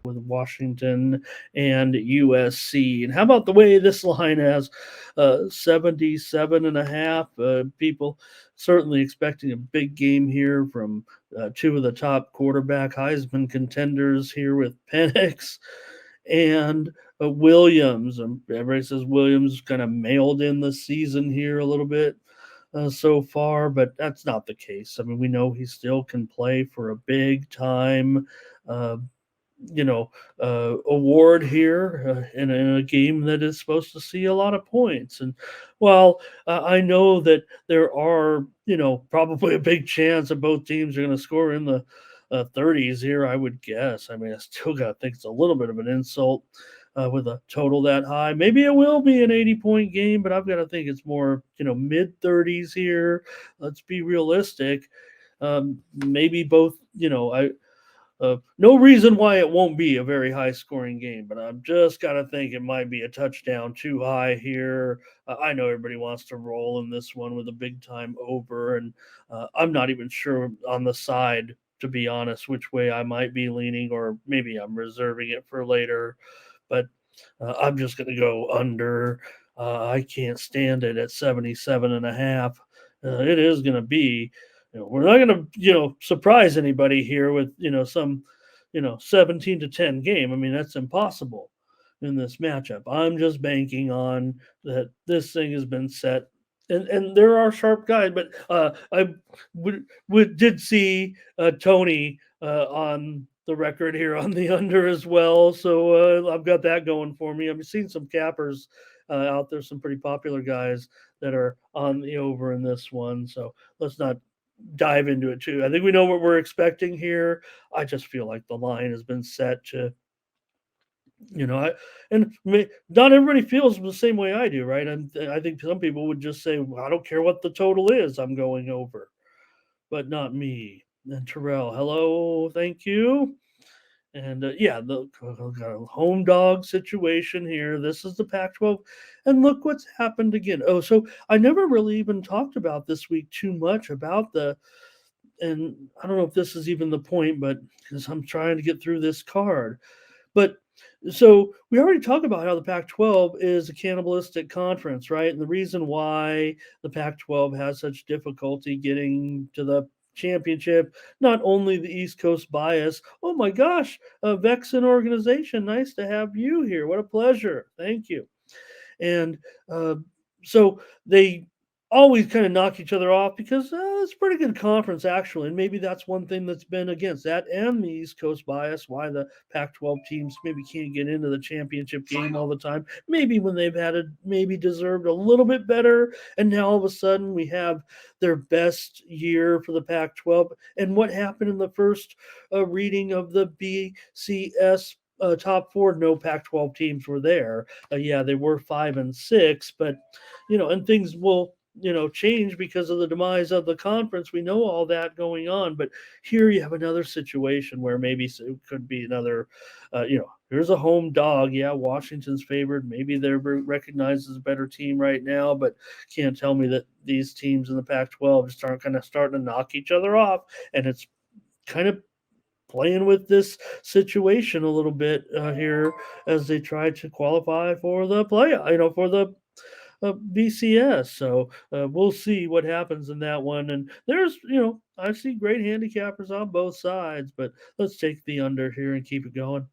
with Washington and USC. And how about the way this line has 77 and a half? People certainly expecting a big game here from two of the top quarterback Heisman contenders here with Penix and Williams. Everybody says Williams kind of mailed in the season here a little bit so far, but that's not the case. I mean, we know he still can play for a big time, uh, award here in a game that is supposed to see a lot of points. And while I know that there are, probably a big chance that both teams are going to score in the 30s here, I would guess. I mean, I still got to think it's a little bit of an insult with a total that high. Maybe it will be an 80-point game, but I've got to think it's more, mid 30s here. Let's be realistic. Maybe both, no reason why it won't be a very high scoring game, but I'm just got to think it might be a touchdown too high here. I know everybody wants to roll in this one with a big time over, and I'm not even sure on the side, to be honest, which way I might be leaning, or maybe I'm reserving it for later. But I'm just going to go under. I can't stand it at 77 and a half. It is going to be, we're not going to, surprise anybody here with, some, 17 to 10 game. I mean, that's impossible in this matchup. I'm just banking on that this thing has been set. And there are sharp guys, but I did see Tony on the record here on the under as well. So I've got that going for me. I've seen some cappers out there, some pretty popular guys that are on the over in this one. So let's not dive into it too. I think we know what we're expecting here. I just feel like the line has been set to, not everybody feels the same way I do, right? And I think some people would just say, well, I don't care what the total is, I'm going over, but not me. And Terrell, hello, thank you. And yeah, the home dog situation here. This is the Pac 12. And look what's happened again. Oh, so I never really even talked about this week too much about and I don't know if this is even the point, but because I'm trying to get through this card. But so we already talked about how the Pac 12 is a cannibalistic conference, right? And the reason why the Pac 12 has such difficulty getting to the championship, not only the East Coast bias. Oh my gosh, a Vexen organization. Nice to have you here. What a pleasure. Thank you. And so they always kind of knock each other off because it's a pretty good conference actually, and maybe that's one thing that's been against that and the East Coast bias, why the Pac-12 teams maybe can't get into the championship game all the time. Maybe when they've had maybe deserved a little bit better, and now all of a sudden we have their best year for the Pac-12. And what happened in the first reading of the BCS top four? No Pac-12 teams were there. Yeah, they were 5-6, but and things will change because of the demise of the conference. We know all that going on, but here you have another situation where maybe it could be another, here's a home dog. Yeah, Washington's favored. Maybe they're recognized as a better team right now, but can't tell me that these teams in the Pac-12 just aren't kind of starting to knock each other off, and it's kind of playing with this situation a little bit here as they try to qualify for the play, for the BCS. So we'll see what happens in that one. And there's, I see great handicappers on both sides, but let's take the under here and keep it going.